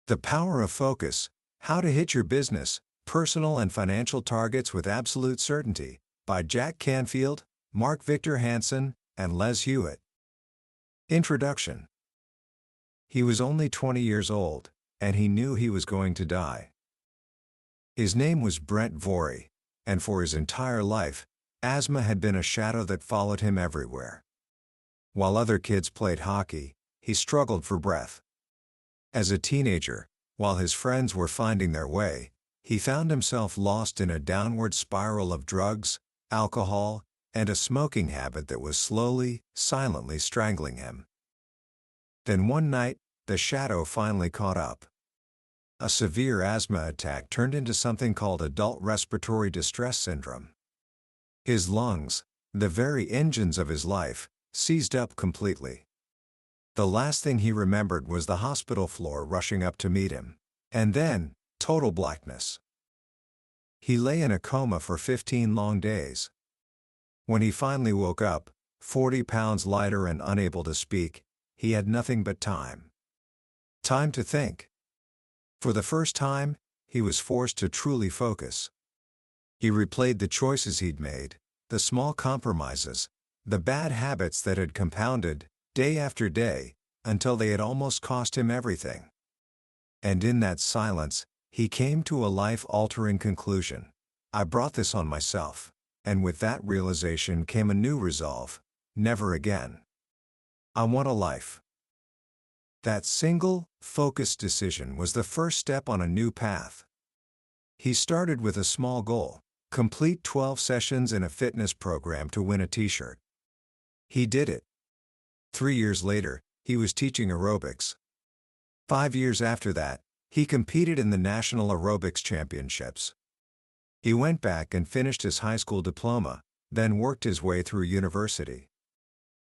The Power of Focus: How to Hit Your Business, Personal and Financial Targets with Absolute Certainty, by Jack Canfield, Mark Victor Hansen, and Les Hewitt. Introduction. He was only 20 years old, and he knew he was going to die. His name was Brent Vorey, and for his entire life, asthma had been a shadow that followed him everywhere. While other kids played hockey, he struggled for breath. As a teenager, while his friends were finding their way, he found himself lost in a downward spiral of drugs, alcohol, and a smoking habit that was slowly, silently strangling him. Then one night, the shadow finally caught up. A severe asthma attack turned into something called adult respiratory distress syndrome. His lungs, the very engines of his life, seized up completely. The last thing he remembered was the hospital floor rushing up to meet him. And then, total blackness. He lay in a coma for 15 long days. When he finally woke up, 40 pounds lighter and unable to speak, he had nothing but time. Time to think. For the first time, he was forced to truly focus. He replayed the choices he'd made, the small compromises, the bad habits that had compounded, day after day, until they had almost cost him everything. And in that silence, he came to a life-altering conclusion. I brought this on myself. And with that realization came a new resolve: never again. I want a life. That single, focused decision was the first step on a new path. He started with a small goal: complete 12 sessions in a fitness program to win a t-shirt. He did it. 3 years later, he was teaching aerobics. 5 years after that, he competed in the National Aerobics Championships. He went back and finished his high school diploma, then worked his way through university.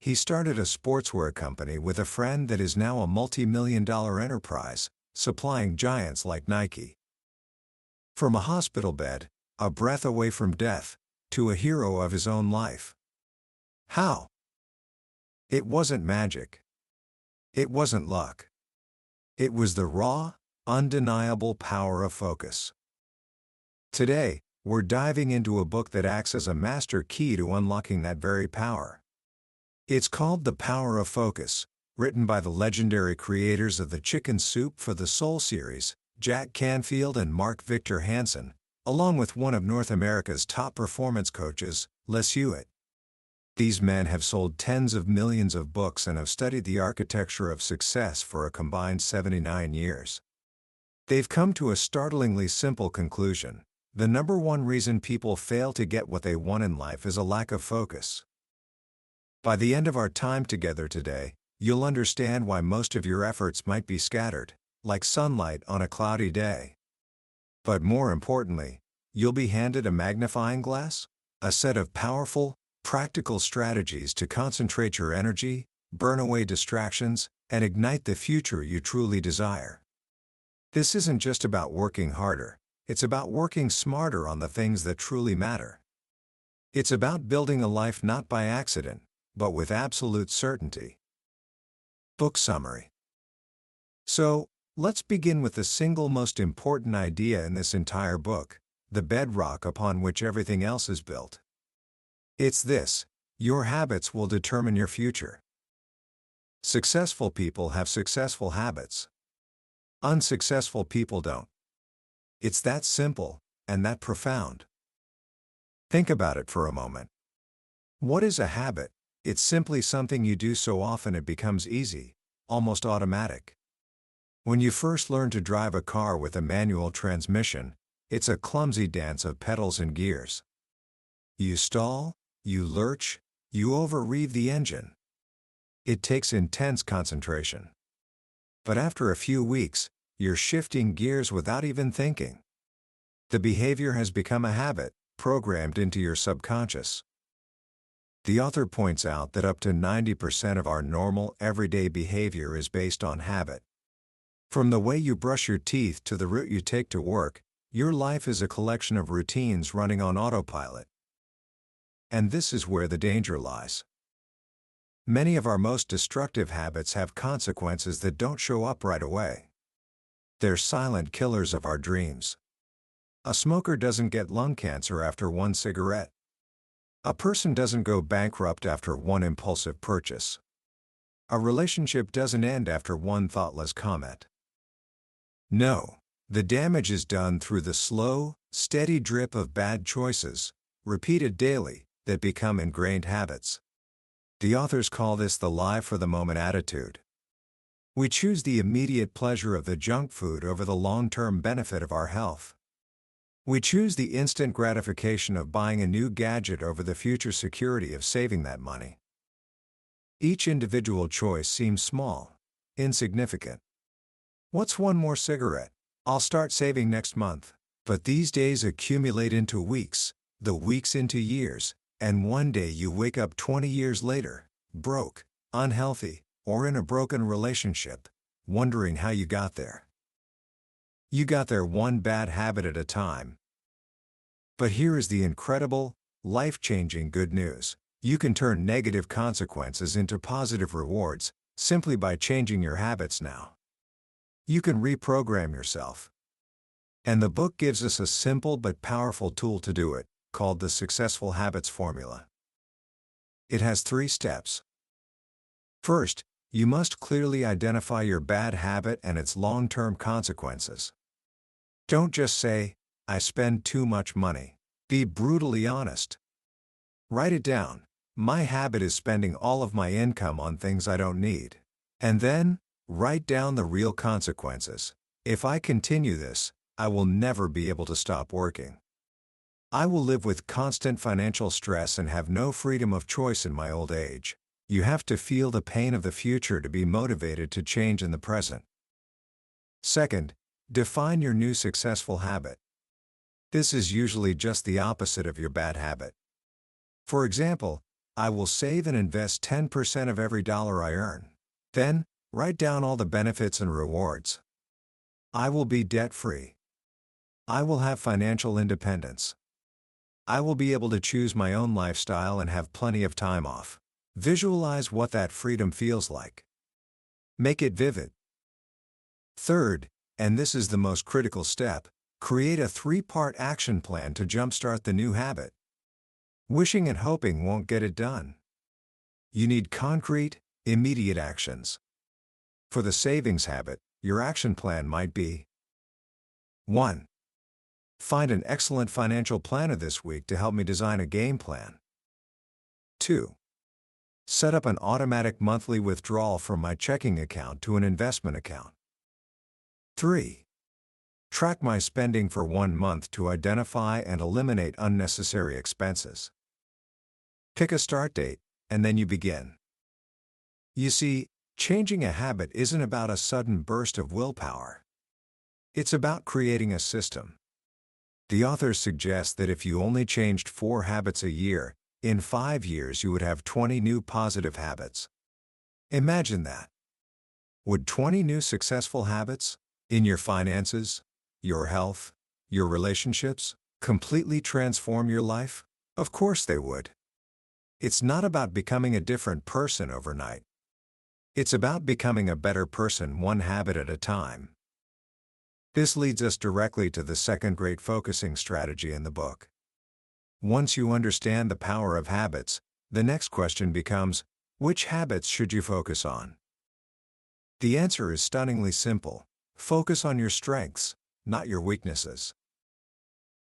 He started a sportswear company with a friend that is now a multi-million-dollar enterprise, supplying giants like Nike. From a hospital bed, a breath away from death, to a hero of his own life. How? It wasn't magic. It wasn't luck. It was the raw, undeniable power of focus. Today, we're diving into a book that acts as a master key to unlocking that very power. It's called The Power of Focus, written by the legendary creators of the Chicken Soup for the Soul series, Jack Canfield and Mark Victor Hansen, along with one of North America's top performance coaches, Les Hewitt. These men have sold tens of millions of books and have studied the architecture of success for a combined 79 years. They've come to a startlingly simple conclusion: the number one reason people fail to get what they want in life is a lack of focus. By the end of our time together today, you'll understand why most of your efforts might be scattered, like sunlight on a cloudy day. But more importantly, you'll be handed a magnifying glass, a set of powerful, practical strategies to concentrate your energy, burn away distractions, and ignite the future you truly desire. This isn't just about working harder, it's about working smarter on the things that truly matter. It's about building a life not by accident, but with absolute certainty. Book summary. So, let's begin with the single most important idea in this entire book, the bedrock upon which everything else is built. It's this: your habits will determine your future. Successful people have successful habits. Unsuccessful people don't. It's that simple, and that profound. Think about it for a moment. What is a habit? It's simply something you do so often it becomes easy, almost automatic. When you first learn to drive a car with a manual transmission, it's a clumsy dance of pedals and gears. You stall, you lurch, you overrev the engine. It takes intense concentration. But after a few weeks, you're shifting gears without even thinking. The behavior has become a habit, programmed into your subconscious. The author points out that up to 90% of our normal, everyday behavior is based on habit. From the way you brush your teeth to the route you take to work, your life is a collection of routines running on autopilot. And this is where the danger lies. Many of our most destructive habits have consequences that don't show up right away. They're silent killers of our dreams. A smoker doesn't get lung cancer after one cigarette. A person doesn't go bankrupt after one impulsive purchase. A relationship doesn't end after one thoughtless comment. No, the damage is done through the slow, steady drip of bad choices, repeated daily, that become ingrained habits. The authors call this the live for the moment attitude. We choose the immediate pleasure of the junk food over the long-term benefit of our health. We choose the instant gratification of buying a new gadget over the future security of saving that money. Each individual choice seems small, insignificant. What's one more cigarette? I'll start saving next month. But these days accumulate into weeks, the weeks into years, and one day you wake up 20 years later, broke, unhealthy, or in a broken relationship, wondering how you got there. You got there one bad habit at a time. But here is the incredible, life-changing good news. You can turn negative consequences into positive rewards, simply by changing your habits now. You can reprogram yourself. And the book gives us a simple but powerful tool to do it, called the Successful Habits Formula. It has 3 steps. First, you must clearly identify your bad habit and its long-term consequences. Don't just say, "I spend too much money." Be brutally honest. Write it down. My habit is spending all of my income on things I don't need. And then, write down the real consequences. If I continue this, I will never be able to stop working. I will live with constant financial stress and have no freedom of choice in my old age. You have to feel the pain of the future to be motivated to change in the present. Second, define your new successful habit. This is usually just the opposite of your bad habit. For example, I will save and invest 10% of every dollar I earn. Then, write down all the benefits and rewards. I will be debt-free. I will have financial independence. I will be able to choose my own lifestyle and have plenty of time off. Visualize what that freedom feels like. Make it vivid. Third, and this is the most critical step, create a 3-part action plan to jumpstart the new habit. Wishing and hoping won't get it done. You need concrete, immediate actions. For the savings habit, your action plan might be: 1. Find an excellent financial planner this week to help me design a game plan. 2. Set up an automatic monthly withdrawal from my checking account to an investment account. 3. Track my spending for 1 month to identify and eliminate unnecessary expenses. Pick a start date, and then you begin. You see, changing a habit isn't about a sudden burst of willpower. It's about creating a system. The authors suggest that if you only changed 4 habits a year, in 5 years you would have 20 new positive habits. Imagine that. Would 20 new successful habits, in your finances, your health, your relationships, completely transform your life? Of course they would. It's not about becoming a different person overnight. It's about becoming a better person one habit at a time. This leads us directly to the second great focusing strategy in the book. Once you understand the power of habits, the next question becomes, which habits should you focus on? The answer is stunningly simple. Focus on your strengths, not your weaknesses.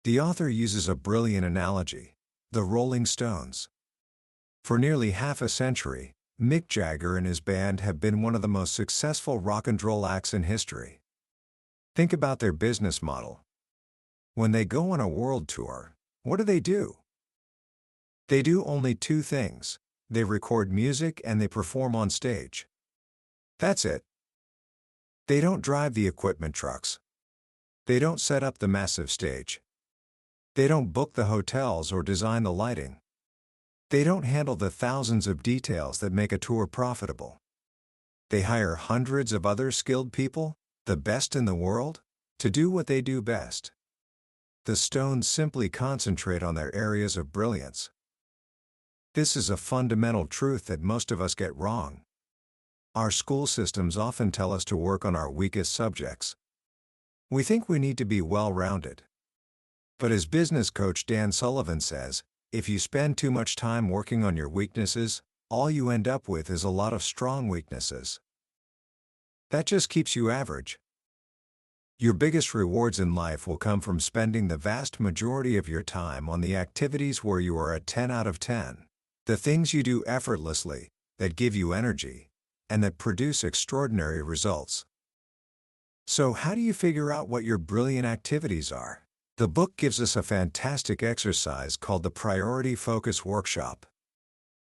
The author uses a brilliant analogy: the Rolling Stones. For nearly half a century, Mick Jagger and his band have been one of the most successful rock and roll acts in history. Think about their business model. When they go on a world tour, what do? They do only 2 things. They record music and they perform on stage. That's it. They don't drive the equipment trucks. They don't set up the massive stage. They don't book the hotels or design the lighting. They don't handle the thousands of details that make a tour profitable. They hire hundreds of other skilled people, the best in the world, to do what they do best. The Stones simply concentrate on their areas of brilliance. This is a fundamental truth that most of us get wrong. Our school systems often tell us to work on our weakest subjects. We think we need to be well-rounded. But as business coach Dan Sullivan says, if you spend too much time working on your weaknesses, all you end up with is a lot of strong weaknesses. That just keeps you average. Your biggest rewards in life will come from spending the vast majority of your time on the activities where you are a 10 out of 10. The things you do effortlessly, that give you energy, and that produce extraordinary results. So how do you figure out what your brilliant activities are? The book gives us a fantastic exercise called the Priority Focus Workshop.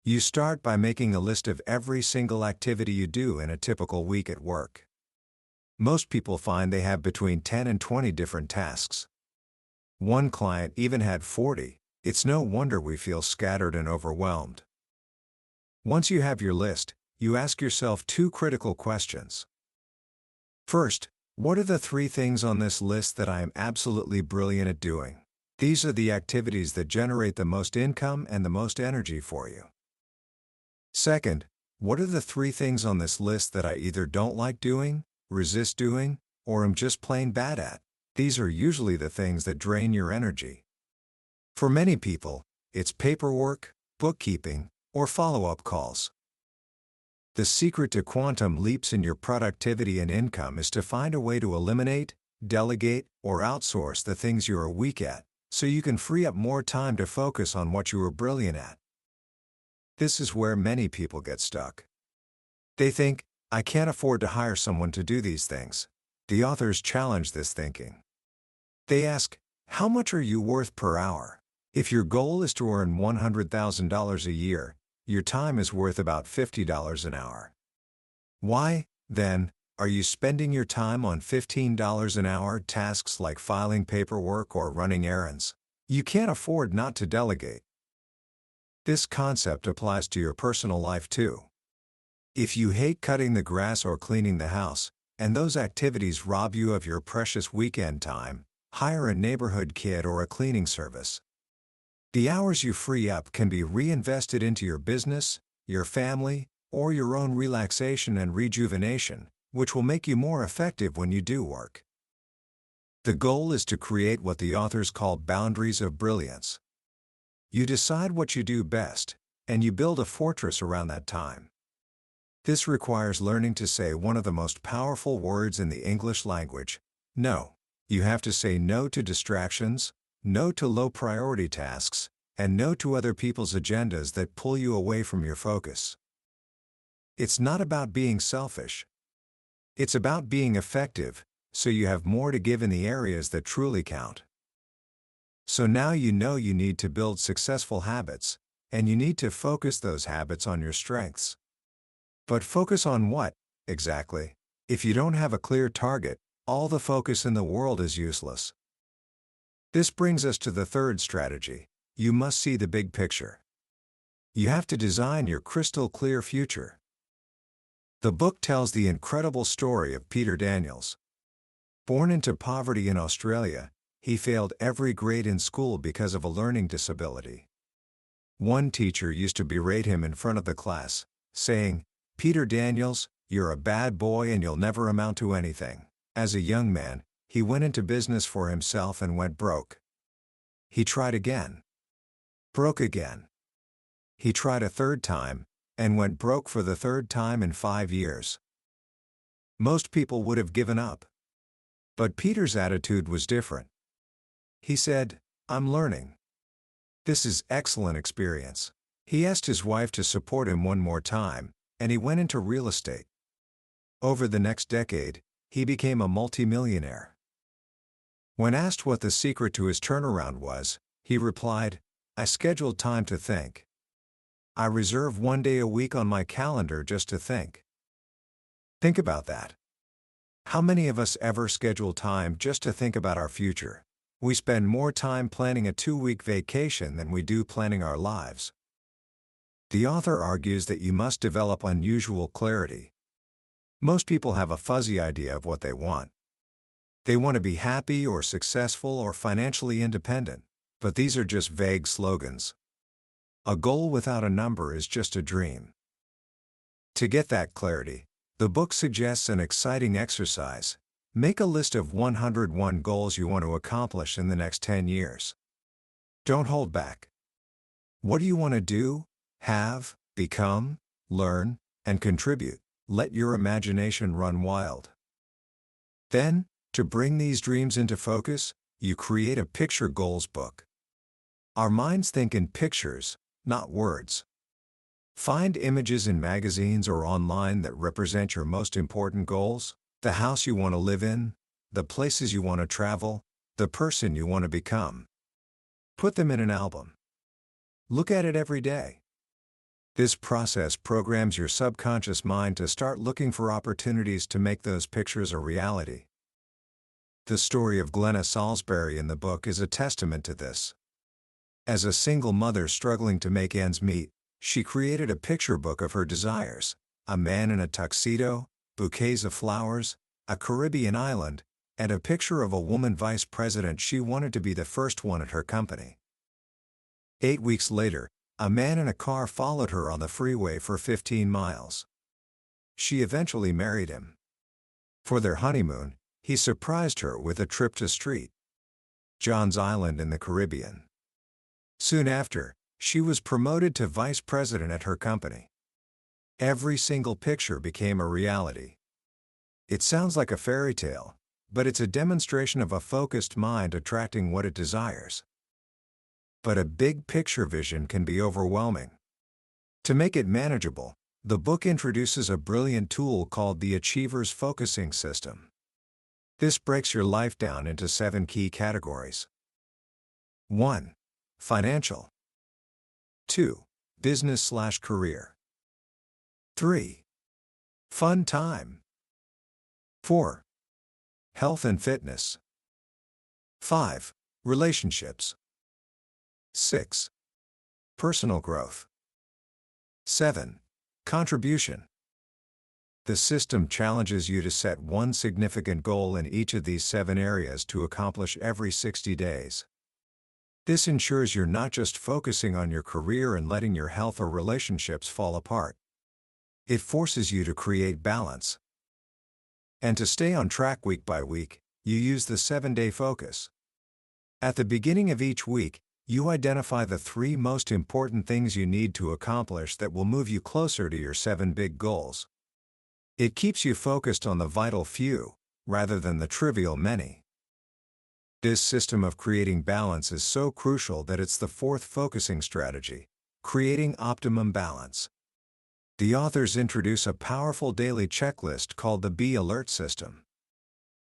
You start by making a list of every single activity you do in a typical week at work. Most people find they have between 10 and 20 different tasks. One client even had 40. It's no wonder we feel scattered and overwhelmed. Once you have your list, you ask yourself two critical questions. First, what are the 3 things on this list that I am absolutely brilliant at doing? These are the activities that generate the most income and the most energy for you. Second, what are the 3 things on this list that I either don't like doing, resist doing, or am just plain bad at? These are usually the things that drain your energy. For many people, it's paperwork, bookkeeping, or follow-up calls. The secret to quantum leaps in your productivity and income is to find a way to eliminate, delegate, or outsource the things you are weak at, so you can free up more time to focus on what you are brilliant at. This is where many people get stuck. They think, I can't afford to hire someone to do these things. The authors challenge this thinking. They ask, how much are you worth per hour? If your goal is to earn $100,000 a year, your time is worth about $50 an hour. Why, then, are you spending your time on $15 an hour tasks like filing paperwork or running errands? You can't afford not to delegate. This concept applies to your personal life too. If you hate cutting the grass or cleaning the house, and those activities rob you of your precious weekend time, hire a neighborhood kid or a cleaning service. The hours you free up can be reinvested into your business, your family, or your own relaxation and rejuvenation, which will make you more effective when you do work. The goal is to create what the authors call boundaries of brilliance. You decide what you do best, and you build a fortress around that time. This requires learning to say one of the most powerful words in the English language, no. You have to say no to distractions, no to low-priority tasks, and no to other people's agendas that pull you away from your focus. It's not about being selfish. It's about being effective, so you have more to give in the areas that truly count. So now you know you need to build successful habits, and you need to focus those habits on your strengths. But focus on what, exactly? If you don't have a clear target, all the focus in the world is useless. This brings us to the third strategy. You must see the big picture. You have to design your crystal clear future. The book tells the incredible story of Peter Daniels. Born into poverty in Australia, he failed every grade in school because of a learning disability. One teacher used to berate him in front of the class, saying, "Peter Daniels, you're a bad boy and you'll never amount to anything." As a young man, he went into business for himself and went broke. He tried again. Broke again. He tried a third time, and went broke for the third time in 5 years. Most people would have given up. But Peter's attitude was different. He said, "I'm learning. This is excellent experience." He asked his wife to support him one more time, and he went into real estate. Over the next decade, he became a multimillionaire. When asked what the secret to his turnaround was, he replied, "I scheduled time to think. I reserve 1 day a week on my calendar just to think." Think about that. How many of us ever schedule time just to think about our future? We spend more time planning a 2-week vacation than we do planning our lives. The author argues that you must develop unusual clarity. Most people have a fuzzy idea of what they want. They want to be happy or successful or financially independent, but these are just vague slogans. A goal without a number is just a dream. To get that clarity, the book suggests an exciting exercise. Make a list of 101 goals you want to accomplish in the next 10 years. Don't hold back. What do you want to do, have, become, learn, and contribute? Let your imagination run wild. Then, to bring these dreams into focus, you create a picture goals book. Our minds think in pictures, not words. Find images in magazines or online that represent your most important goals, the house you want to live in, the places you want to travel, the person you want to become. Put them in an album. Look at it every day. This process programs your subconscious mind to start looking for opportunities to make those pictures a reality. The story of Glenna Salisbury in the book is a testament to this. As a single mother struggling to make ends meet, she created a picture book of her desires: a man in a tuxedo, bouquets of flowers, a Caribbean island, and a picture of a woman vice president she wanted to be the first one at her company. 8 weeks later, a man in a car followed her on the freeway for 15 miles. She eventually married him. For their honeymoon, he surprised her with a trip to St. John's Island in the Caribbean. Soon after, she was promoted to vice president at her company. Every single picture became a reality. It sounds like a fairy tale, but it's a demonstration of a focused mind attracting what it desires. But a big picture vision can be overwhelming. To make it manageable, the book introduces a brilliant tool called the Achiever's Focusing System. This breaks your life down into 7 key categories. 1. Financial. 2. Business/career. 3. Fun time. 4. Health and fitness. 5. Relationships. 6. Personal growth. 7. Contribution. The system challenges you to set one significant goal in each of these 7 areas to accomplish every 60 days. This ensures you're not just focusing on your career and letting your health or relationships fall apart. It forces you to create balance. And to stay on track week by week, you use the 7-day focus. At the beginning of each week, you identify the 3 most important things you need to accomplish that will move you closer to your 7 big goals. It keeps you focused on the vital few, rather than the trivial many. This system of creating balance is so crucial that it's the 4th focusing strategy, creating optimum balance. The authors introduce a powerful daily checklist called the Be Alert system.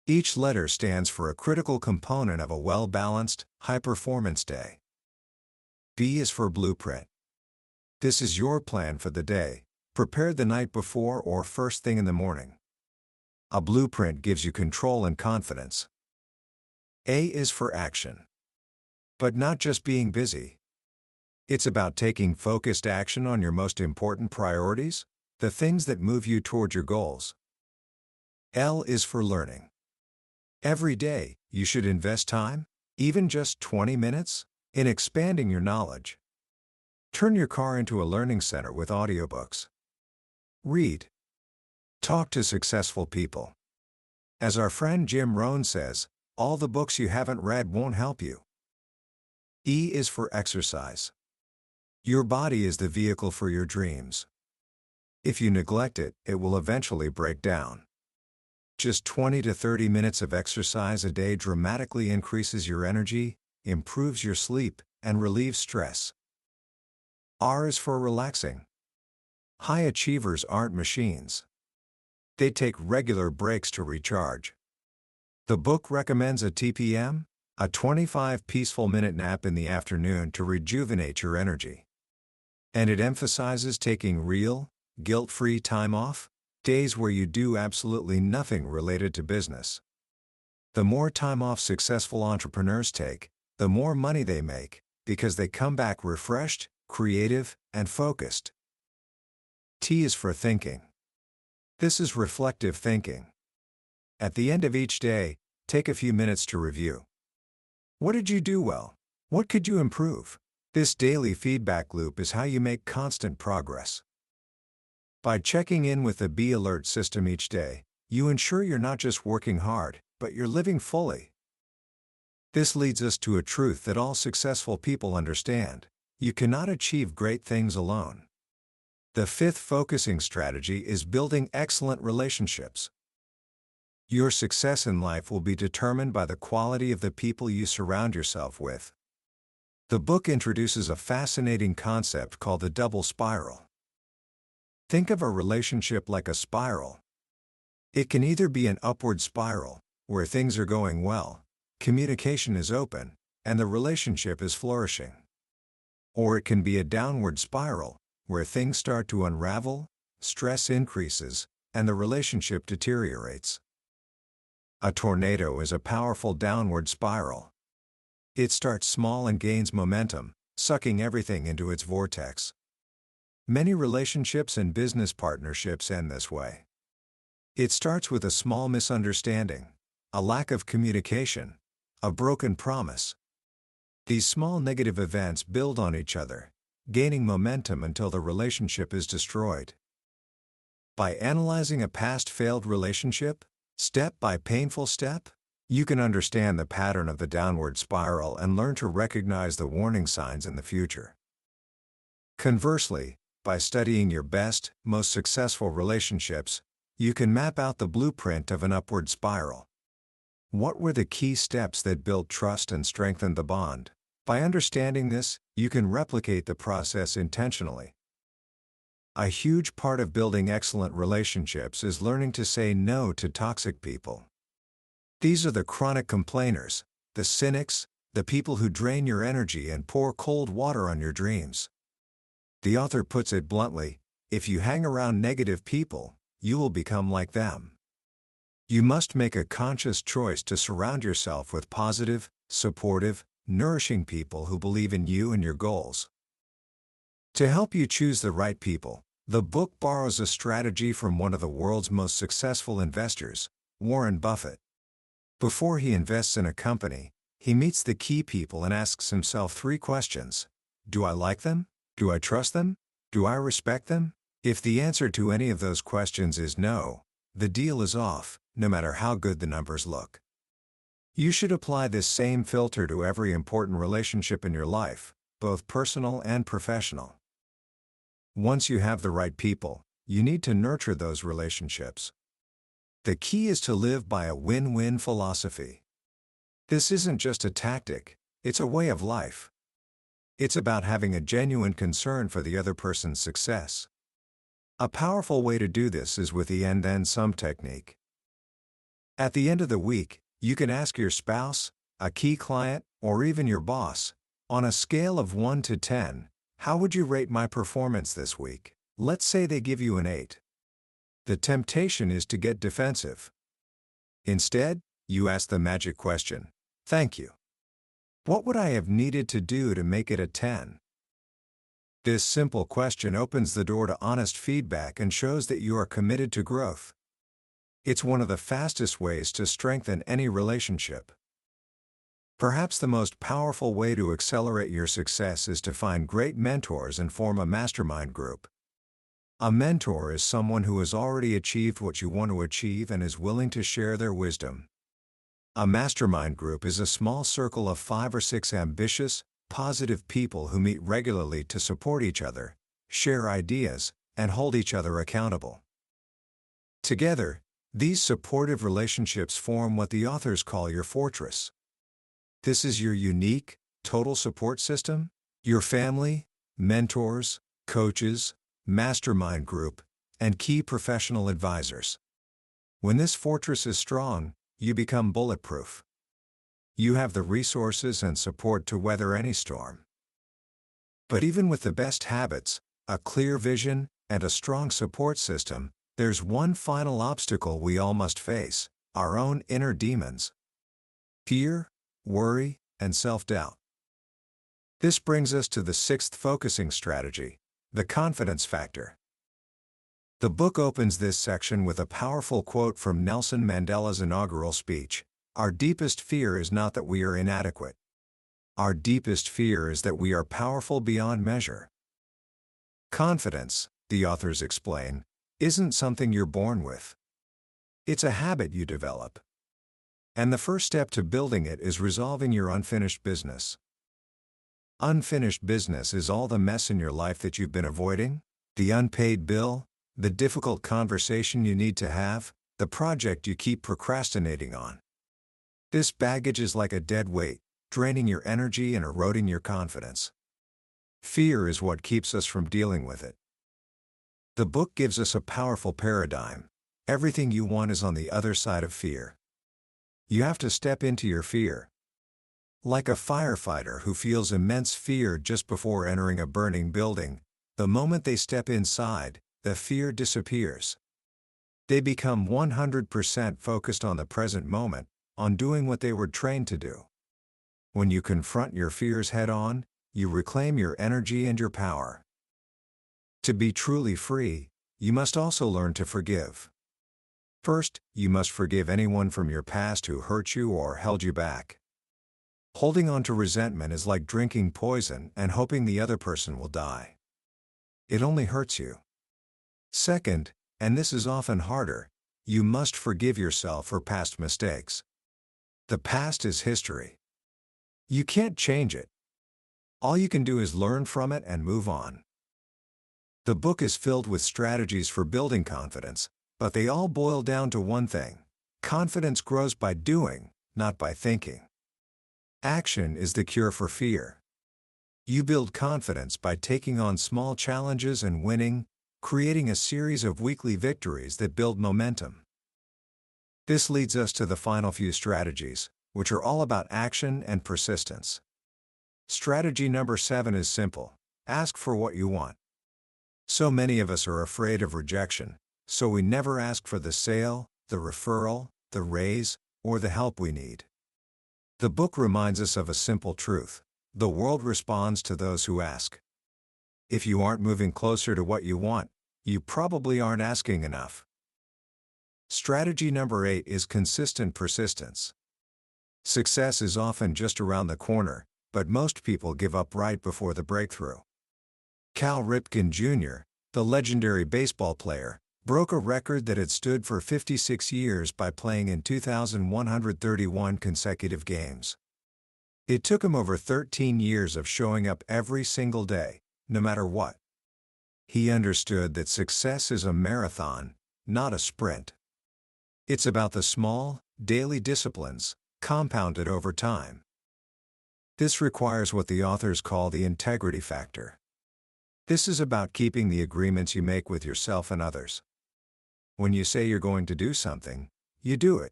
Each letter stands for a critical component of a well-balanced, high-performance day. B is for blueprint. This is your plan for the day, prepared the night before or first thing in the morning. A blueprint gives you control and confidence. A is for action. But not just being busy. It's about taking focused action on your most important priorities, the things that move you toward your goals. L is for learning. Every day, you should invest time, even just 20 minutes, in expanding your knowledge. Turn your car into a learning center with audiobooks. Read. Talk to successful people. As our friend Jim Rohn says, all the books you haven't read won't help you. E is for exercise. Your body is the vehicle for your dreams. If you neglect it, it will eventually break down. Just 20 to 30 minutes of exercise a day dramatically increases your energy, improves your sleep, and relieves stress. R is for relaxing. High achievers aren't machines. They take regular breaks to recharge. The book recommends a TPM, a 25 peaceful minute nap in the afternoon to rejuvenate your energy. And it emphasizes taking real, guilt-free time off, days where you do absolutely nothing related to business. The more time off successful entrepreneurs take, the more money they make, because they come back refreshed, creative, and focused. T is for thinking. This is reflective thinking. At the end of each day, take a few minutes to review. What did you do well? What could you improve? This daily feedback loop is how you make constant progress. By checking in with the Be Alert system each day, you ensure you're not just working hard, but you're living fully. This leads us to a truth that all successful people understand: you cannot achieve great things alone. The fifth focusing strategy is building excellent relationships. Your success in life will be determined by the quality of the people you surround yourself with. The book introduces a fascinating concept called the double spiral. Think of a relationship like a spiral. It can either be an upward spiral, where things are going well, communication is open, and the relationship is flourishing. Or it can be a downward spiral, where things start to unravel, stress increases, and the relationship deteriorates. A tornado is a powerful downward spiral. It starts small and gains momentum, sucking everything into its vortex. Many relationships and business partnerships end this way. It starts with a small misunderstanding, a lack of communication, a broken promise. These small negative events build on each other, gaining momentum until the relationship is destroyed. By analyzing a past failed relationship, step by painful step, you can understand the pattern of the downward spiral and learn to recognize the warning signs in the future. Conversely, by studying your best, most successful relationships, you can map out the blueprint of an upward spiral. What were the key steps that built trust and strengthened the bond? By understanding this, you can replicate the process intentionally. A huge part of building excellent relationships is learning to say no to toxic people. These are the chronic complainers, the cynics, the people who drain your energy and pour cold water on your dreams. The author puts it bluntly: if you hang around negative people, you will become like them. You must make a conscious choice to surround yourself with positive, supportive, nourishing people who believe in you and your goals. To help you choose the right people, the book borrows a strategy from one of the world's most successful investors, Warren Buffett. Before he invests in a company, he meets the key people and asks himself 3 questions. Do I like them? Do I trust them? Do I respect them? If the answer to any of those questions is no, the deal is off, no matter how good the numbers look. You should apply this same filter to every important relationship in your life, both personal and professional. Once you have the right people, you need to nurture those relationships. The key is to live by a win-win philosophy. This isn't just a tactic, it's a way of life. It's about having a genuine concern for the other person's success. A powerful way to do this is with the and-then-some technique. At the end of the week, you can ask your spouse, a key client, or even your boss, on a scale of 1 to 10, how would you rate my performance this week? Let's say they give you an 8. The temptation is to get defensive. Instead, you ask the magic question: thank you. What would I have needed to do to make it a 10? This simple question opens the door to honest feedback and shows that you are committed to growth. It's one of the fastest ways to strengthen any relationship. Perhaps the most powerful way to accelerate your success is to find great mentors and form a mastermind group. A mentor is someone who has already achieved what you want to achieve and is willing to share their wisdom. A mastermind group is a small circle of 5 or 6 ambitious, positive people who meet regularly to support each other, share ideas, and hold each other accountable. Together, these supportive relationships form what the authors call your fortress. This is your unique, total support system, your family, mentors, coaches, mastermind group, and key professional advisors. When this fortress is strong, you become bulletproof. You have the resources and support to weather any storm. But even with the best habits, a clear vision, and a strong support system, there's one final obstacle we all must face: our own inner demons. Fear, worry, and self-doubt. This brings us to the 6th focusing strategy: the confidence factor. The book opens this section with a powerful quote from Nelson Mandela's inaugural speech: "Our deepest fear is not that we are inadequate. Our deepest fear is that we are powerful beyond measure." Confidence, the authors explain, isn't something you're born with. It's a habit you develop. And the first step to building it is resolving your unfinished business. Unfinished business is all the mess in your life that you've been avoiding, the unpaid bill, the difficult conversation you need to have, the project you keep procrastinating on. This baggage is like a dead weight, draining your energy and eroding your confidence. Fear is what keeps us from dealing with it. The book gives us a powerful paradigm. Everything you want is on the other side of fear. You have to step into your fear. Like a firefighter who feels immense fear just before entering a burning building, the moment they step inside, the fear disappears. They become 100% focused on the present moment, on doing what they were trained to do. When you confront your fears head-on, you reclaim your energy and your power. To be truly free, you must also learn to forgive. First, you must forgive anyone from your past who hurt you or held you back. Holding on to resentment is like drinking poison and hoping the other person will die. It only hurts you. Second, and this is often harder, you must forgive yourself for past mistakes. The past is history. You can't change it. All you can do is learn from it and move on. The book is filled with strategies for building confidence, but they all boil down to one thing: confidence grows by doing, not by thinking. Action is the cure for fear. You build confidence by taking on small challenges and winning, creating a series of weekly victories that build momentum. This leads us to the final few strategies, which are all about action and persistence. Strategy number 7 is simple: ask for what you want. So many of us are afraid of rejection, so we never ask for the sale, the referral, the raise, or the help we need. The book reminds us of a simple truth: the world responds to those who ask. If you aren't moving closer to what you want, you probably aren't asking enough. Strategy number 8 is consistent persistence. Success is often just around the corner, but most people give up right before the breakthrough. Cal Ripken Jr., the legendary baseball player, broke a record that had stood for 56 years by playing in 2,131 consecutive games. It took him over 13 years of showing up every single day, no matter what. He understood that success is a marathon, not a sprint. It's about the small, daily disciplines, compounded over time. This requires what the authors call the integrity factor. This is about keeping the agreements you make with yourself and others. When you say you're going to do something, you do it.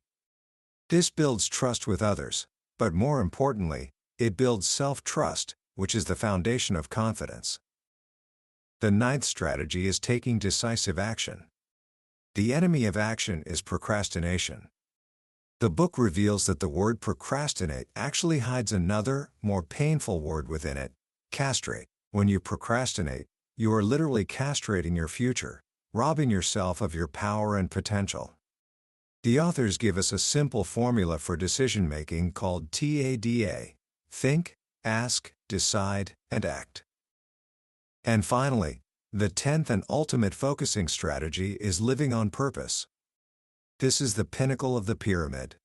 This builds trust with others, but more importantly, it builds self-trust, which is the foundation of confidence. The 9th strategy is taking decisive action. The enemy of action is procrastination. The book reveals that the word procrastinate actually hides another, more painful word within it: castrate. When you procrastinate, you are literally castrating your future, robbing yourself of your power and potential. The authors give us a simple formula for decision-making called TADA: think, ask, decide, and act. And finally, the 10th and ultimate focusing strategy is living on purpose. This is the pinnacle of the pyramid.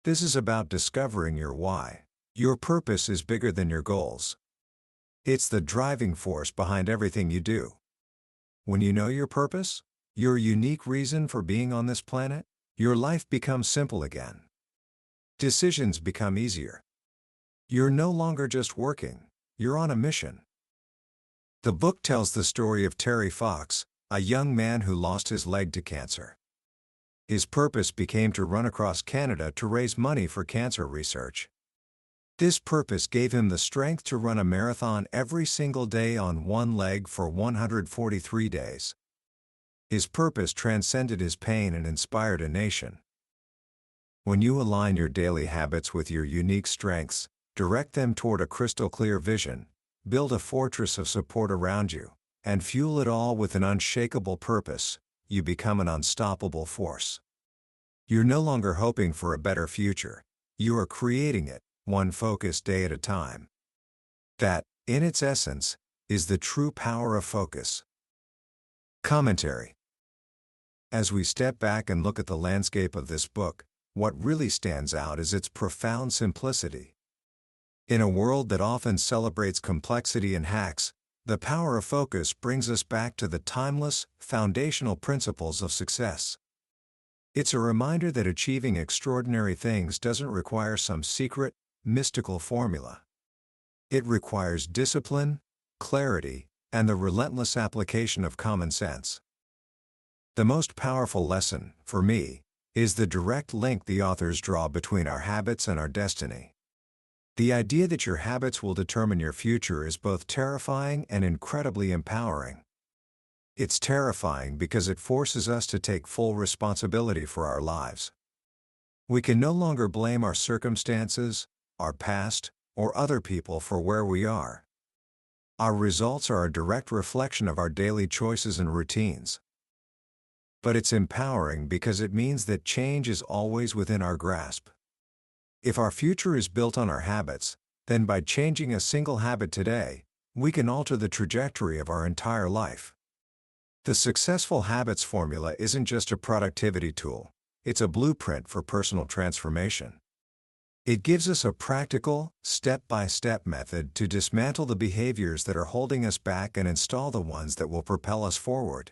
This is about discovering your why. Your purpose is bigger than your goals. It's the driving force behind everything you do. When you know your purpose, your unique reason for being on this planet, your life becomes simple again. Decisions become easier. You're no longer just working, you're on a mission. The book tells the story of Terry Fox, a young man who lost his leg to cancer. His purpose became to run across Canada to raise money for cancer research. This purpose gave him the strength to run a marathon every single day on one leg for 143 days. His purpose transcended his pain and inspired a nation. When you align your daily habits with your unique strengths, direct them toward a crystal-clear vision, build a fortress of support around you, and fuel it all with an unshakable purpose, you become an unstoppable force. You're no longer hoping for a better future, you are creating it, one focused day at a time. That, in its essence, is the true power of focus. Commentary. As we step back and look at the landscape of this book, what really stands out is its profound simplicity. In a world that often celebrates complexity and hacks, the power of focus brings us back to the timeless, foundational principles of success. It's a reminder that achieving extraordinary things doesn't require some secret, mystical formula. It requires discipline, clarity, and the relentless application of common sense. The most powerful lesson, for me, is the direct link the authors draw between our habits and our destiny. The idea that your habits will determine your future is both terrifying and incredibly empowering. It's terrifying because it forces us to take full responsibility for our lives. We can no longer blame our circumstances, our past, or other people for where we are. Our results are a direct reflection of our daily choices and routines. But it's empowering because it means that change is always within our grasp. If our future is built on our habits, then by changing a single habit today, we can alter the trajectory of our entire life. The successful habits formula isn't just a productivity tool, it's a blueprint for personal transformation. It gives us a practical, step-by-step method to dismantle the behaviors that are holding us back and install the ones that will propel us forward.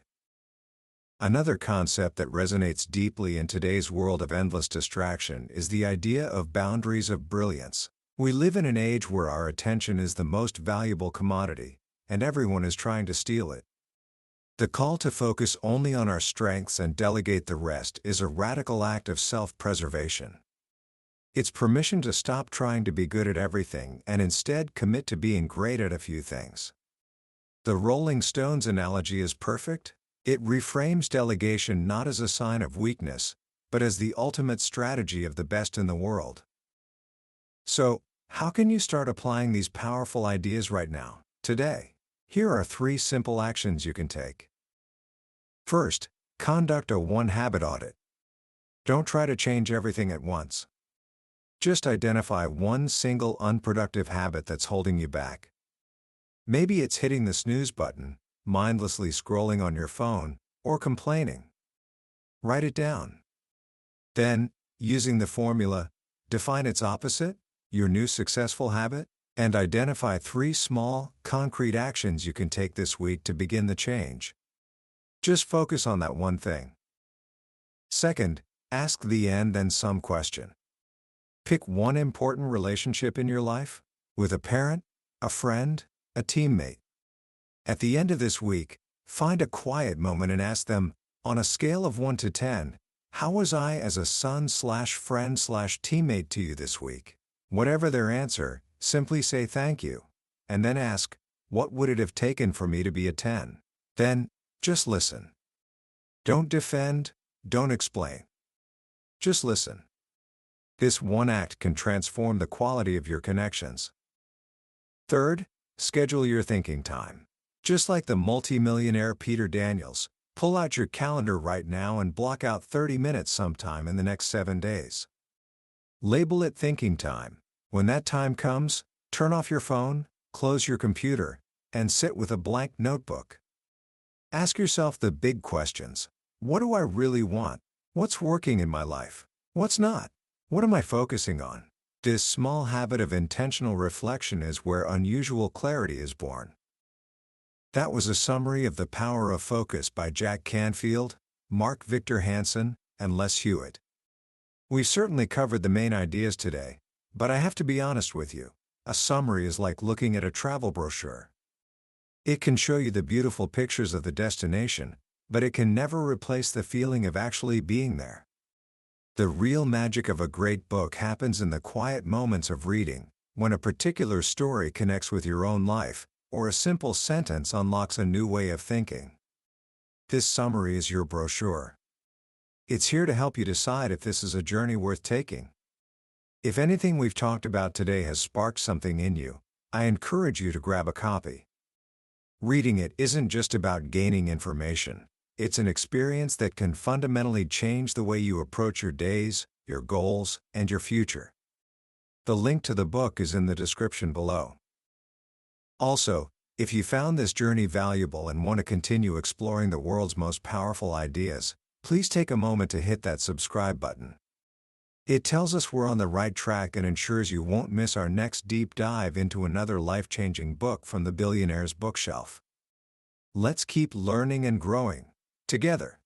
Another concept that resonates deeply in today's world of endless distraction is the idea of boundaries of brilliance. We live in an age where our attention is the most valuable commodity, and everyone is trying to steal it. The call to focus only on our strengths and delegate the rest is a radical act of self-preservation. It's permission to stop trying to be good at everything and instead commit to being great at a few things. The Rolling Stones analogy is perfect. It reframes delegation not as a sign of weakness, but as the ultimate strategy of the best in the world. So, how can you start applying these powerful ideas right now, today? Here are 3 simple actions you can take. First, conduct a one-habit audit. Don't try to change everything at once. Just identify one single unproductive habit that's holding you back. Maybe it's hitting the snooze button, mindlessly scrolling on your phone, or complaining. Write it down. Then, using the formula, define its opposite, your new successful habit, and identify 3 small, concrete actions you can take this week to begin the change. Just focus on that one thing. Second, ask the and then some question. Pick one important relationship in your life, with a parent, a friend, a teammate. At the end of this week, find a quiet moment and ask them, on a scale of 1 to 10, how was I as a son/friend/teammate to you this week? Whatever their answer, simply say thank you, and then ask, what would it have taken for me to be a 10? Then, just listen. Don't defend, don't explain. Just listen. This one act can transform the quality of your connections. Third, schedule your thinking time. Just like the multimillionaire Peter Daniels, pull out your calendar right now and block out 30 minutes sometime in the next 7 days. Label it thinking time. When that time comes, turn off your phone, close your computer, and sit with a blank notebook. Ask yourself the big questions. What do I really want? What's working in my life? What's not? What am I focusing on? This small habit of intentional reflection is where unusual clarity is born. That was a summary of The Power of Focus by Jack Canfield, Mark Victor Hansen, and Les Hewitt. We've certainly covered the main ideas today, but I have to be honest with you, a summary is like looking at a travel brochure. It can show you the beautiful pictures of the destination, but it can never replace the feeling of actually being there. The real magic of a great book happens in the quiet moments of reading, when a particular story connects with your own life, or a simple sentence unlocks a new way of thinking. This summary is your brochure. It's here to help you decide if this is a journey worth taking. If anything we've talked about today has sparked something in you, I encourage you to grab a copy. Reading it isn't just about gaining information, it's an experience that can fundamentally change the way you approach your days, your goals, and your future. The link to the book is in the description below. Also, if you found this journey valuable and want to continue exploring the world's most powerful ideas, Please take a moment to hit that subscribe button. It tells us we're on the right track and ensures you won't miss our next deep dive into another life-changing book from the billionaire's bookshelf. Let's keep learning and growing together.